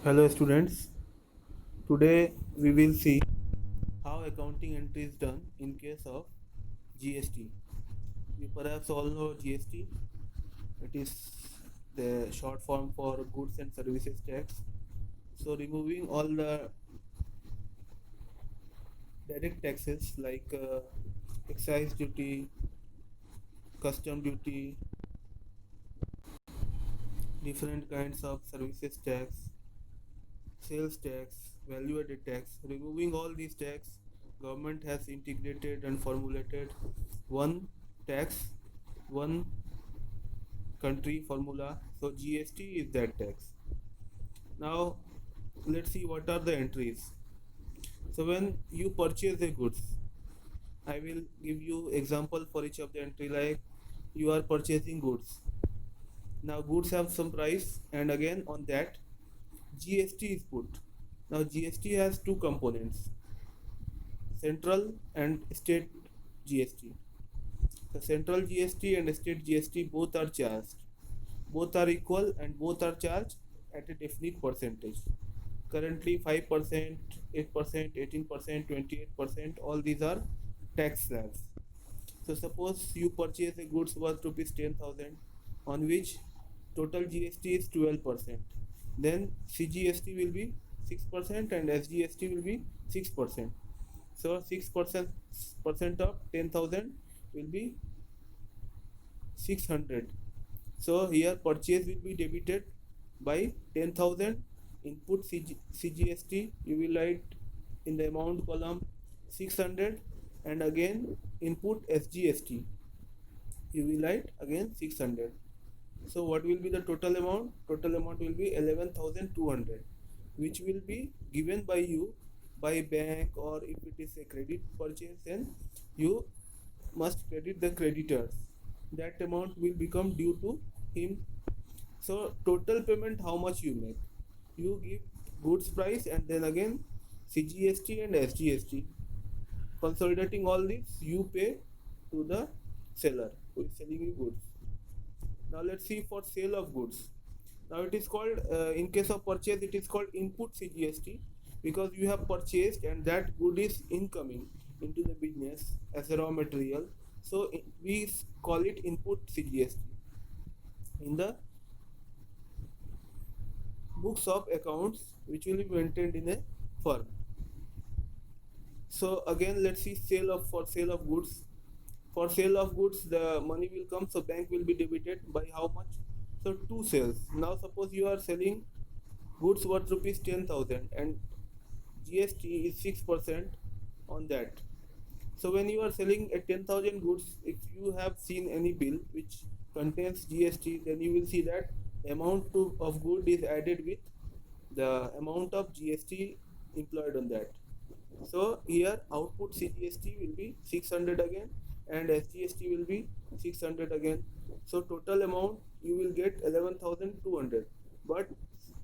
Hello students, today we will see how accounting entry is done in case of GST. You perhaps all know GST. It is the short form for goods and services tax. So removing all the direct taxes like excise duty, custom duty, different kinds of services tax, sales tax, value added tax. Removing all these tax, government has integrated and formulated one tax, one country formula. So GST is that tax. Now let's see what are the entries. So when you purchase a goods, I will give you example for each of the entry, like you are purchasing goods. Now goods have some price, and again on that GST is put. Now GST has two components, central and state GST. The central GST and state GST both are charged. Both are equal and both are charged at a definite percentage. Currently 5%, 8%, 18%, 28%, all these are tax slabs. So suppose you purchase a goods worth rupees 10,000 on which total GST is 12%. Then CGST will be 6% and SGST will be 6%. So 6% of 10,000 will be 600. So here purchase will be debited by 10,000. Input CGST you will write in the amount column 600, and again input SGST you will write again 600. So what will be the total amount? Total amount will be 11,200, which will be given by you by bank, or if it is a credit purchase, then you must credit the creditors. That amount will become due to him. So total payment, how much you make? You give goods price and then again CGST and SGST. Consolidating all this, you pay to the seller who is selling you goods. Now let's see for sale of goods. Now it is called, in case of purchase, it is called input CGST, because you have purchased and that good is incoming into the business as a raw material. So we call it input CGST in the books of accounts which will be maintained in a firm. So again let's see sale of, for sale of goods. For sale of goods the money will come, so bank will be debited by how much? So two sales. Now suppose you are selling goods worth rupees 10,000 and GST is 6% on that. So when you are selling a 10,000 goods, if you have seen any bill which contains GST, then you will see that amount of good is added with the amount of GST employed on that. So here output CGST will be 600 again and SGST will be 600 again. So total amount you will get 11,200, but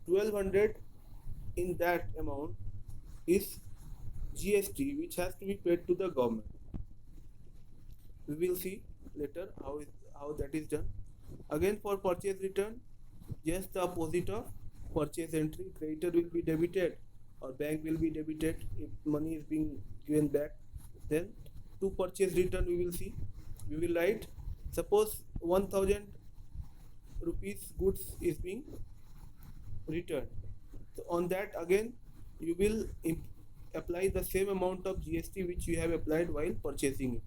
1200 in that amount is GST which has to be paid to the government. We will see later how that is done. Again for purchase return, just the opposite of purchase entry. Creditor will be debited or bank will be debited if money is being given back. Then to purchase return we will see, we will write, suppose 1,000 rupees goods is being returned. So on that again you will apply the same amount of GST which you have applied while purchasing it.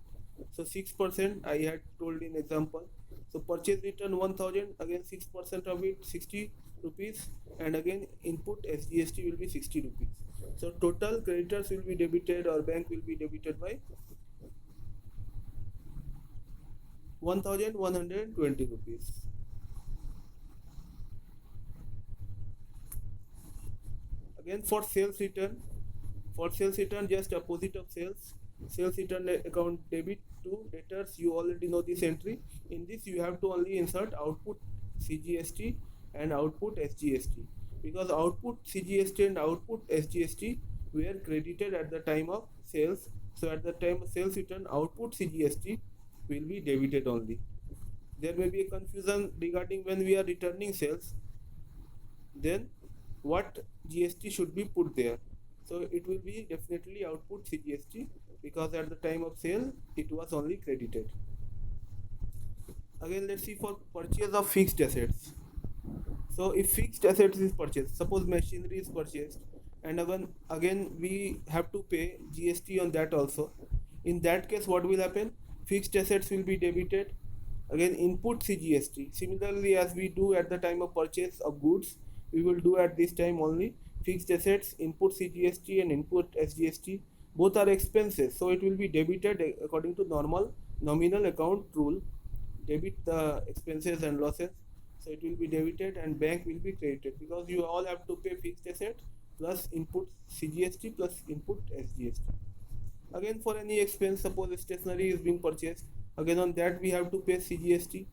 So 6% I had told in example. So purchase return 1,000, again 6% of it 60 rupees, and again input SGST will be 60 rupees. So total creditors will be debited or bank will be debited by 1,120 rupees. Again for sales return, just opposite of sales. Sales return account debit to debtors, you already know this entry. In this you have to only insert output CGST and output SGST, because output CGST and output SGST were credited at the time of sales. So at the time of sales return, output CGST will be debited only. There may be a confusion regarding when we are returning sales, then what GST should be put there. So it will be definitely output CGST, because at the time of sale it was only credited. Again, let's see for purchase of fixed assets. So if fixed assets is purchased, suppose machinery is purchased, and again we have to pay GST on that also. In that case, what will happen? Fixed assets will be debited. Again, input CGST. Similarly, as we do at the time of purchase of goods, we will do at this time only fixed assets, input CGST and input SGST. Both are expenses, so it will be debited according to normal nominal account rule. Debit the expenses and losses, so it will be debited and bank will be credited, because you all have to pay fixed asset plus input CGST plus input SGST. Again, for any expense, suppose stationery is being purchased, again on that we have to pay CGST.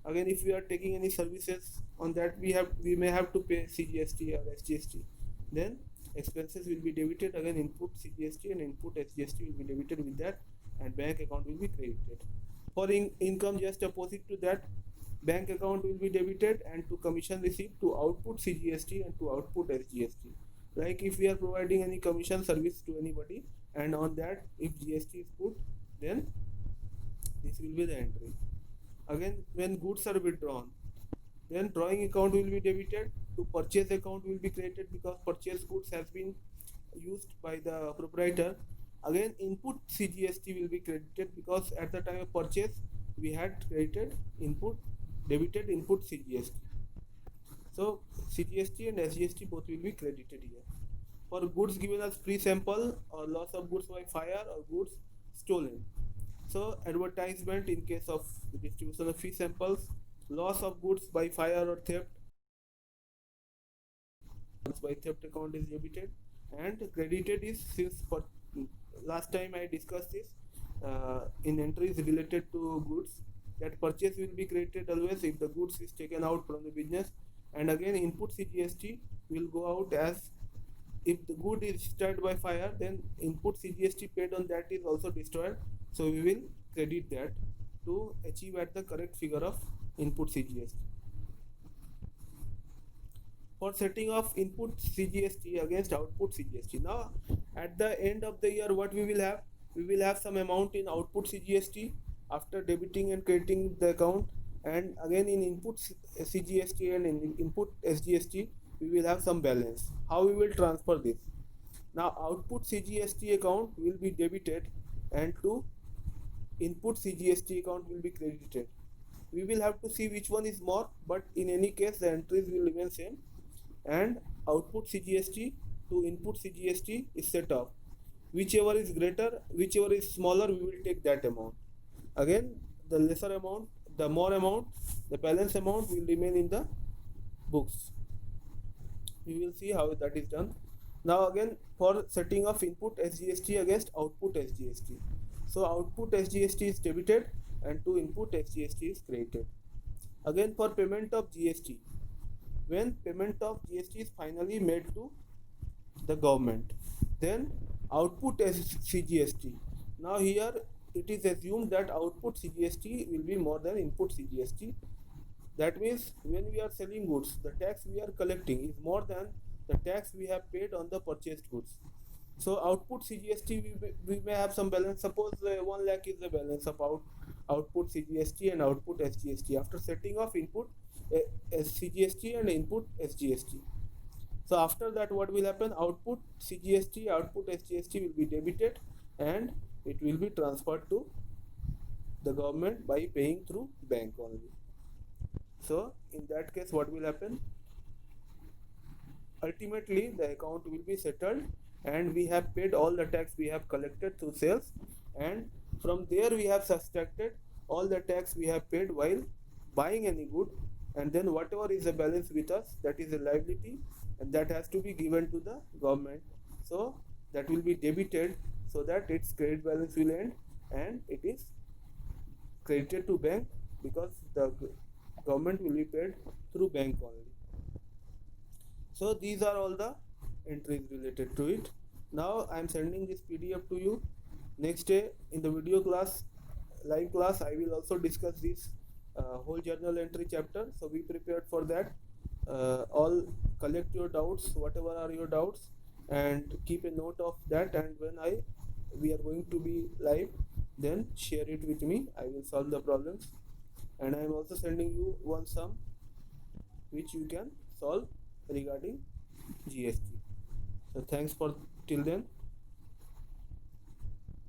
Again, if we are taking any services, on that we may have to pay CGST or SGST. Then expenses will be debited, again input CGST and input SGST will be debited with that, and bank account will be credited. For income, just opposite to that, bank account will be debited, and to commission received to output CGST and to output SGST. Like if we are providing any commission service to anybody, and on that if GST is put, then this will be the entry. Again, when goods are withdrawn, then drawing account will be debited, to purchase account will be created, because purchase goods has been used by the proprietor. Again, input CGST will be credited, because at the time of purchase we had credited input, debited input CGST. So CGST and SGST both will be credited here. For goods given as free sample, or loss of goods by fire, or goods stolen. So advertisement in case of the distribution of free samples, loss of goods by fire or theft, by theft account is debited, and credited is, since for last time I discussed this in entries related to goods, that purchase will be credited always if the goods is taken out from the business. And again, input CGST will go out as if the good is destroyed by fire, then input CGST paid on that is also destroyed, so we will credit that to achieve at the correct figure of input CGST. For setting of input CGST against output CGST, now at the end of the year, what we will have? We will have some amount in output CGST after debiting and crediting the account, and again in input CGST and in input SGST we will have some balance. How we will transfer this? Now output CGST account will be debited, and to input CGST account will be credited. We will have to see which one is more, but in any case the entries will remain same, and output CGST to input CGST is set off. Whichever is greater, whichever is smaller, we will take that amount. Again, the lesser amount, the more amount, the balance amount will remain in the books. We will see how that is done. Now again, for setting of input SGST against output SGST. So output SGST is debited, and to input SGST is credited. Again, for payment of GST, when payment of GST is finally made to the government, then output CGST. Now here it is assumed that output CGST will be more than input CGST. That means when we are selling goods, the tax we are collecting is more than the tax we have paid on the purchased goods. So output CGST we may have some balance. Suppose 1 lakh is the balance of output CGST and output SGST after setting of input CGST and input SGST. So after that, what will happen? Output CGST, output SGST will be debited, and it will be transferred to the government by paying through bank only. So in that case, what will happen? Ultimately, the account will be settled, and we have paid all the tax we have collected through sales, and from there we have subtracted all the tax we have paid while buying any good, and then whatever is the balance with us, that is a liability, and that has to be given to the government. So that will be debited, so that its credit balance will end, and it is credited to bank, because the government will be paid through bank only. So these are all the entries related to it. Now I am sending this PDF to you. Next day in the video class, live class, I will also discuss this whole journal entry chapter, so be prepared for that. all collect your doubts, whatever are your doubts, and keep a note of that, and when we are going to be live, then share it with me. I will solve the problems, and I am also sending you one sum which you can solve regarding GST. So thanks for till then.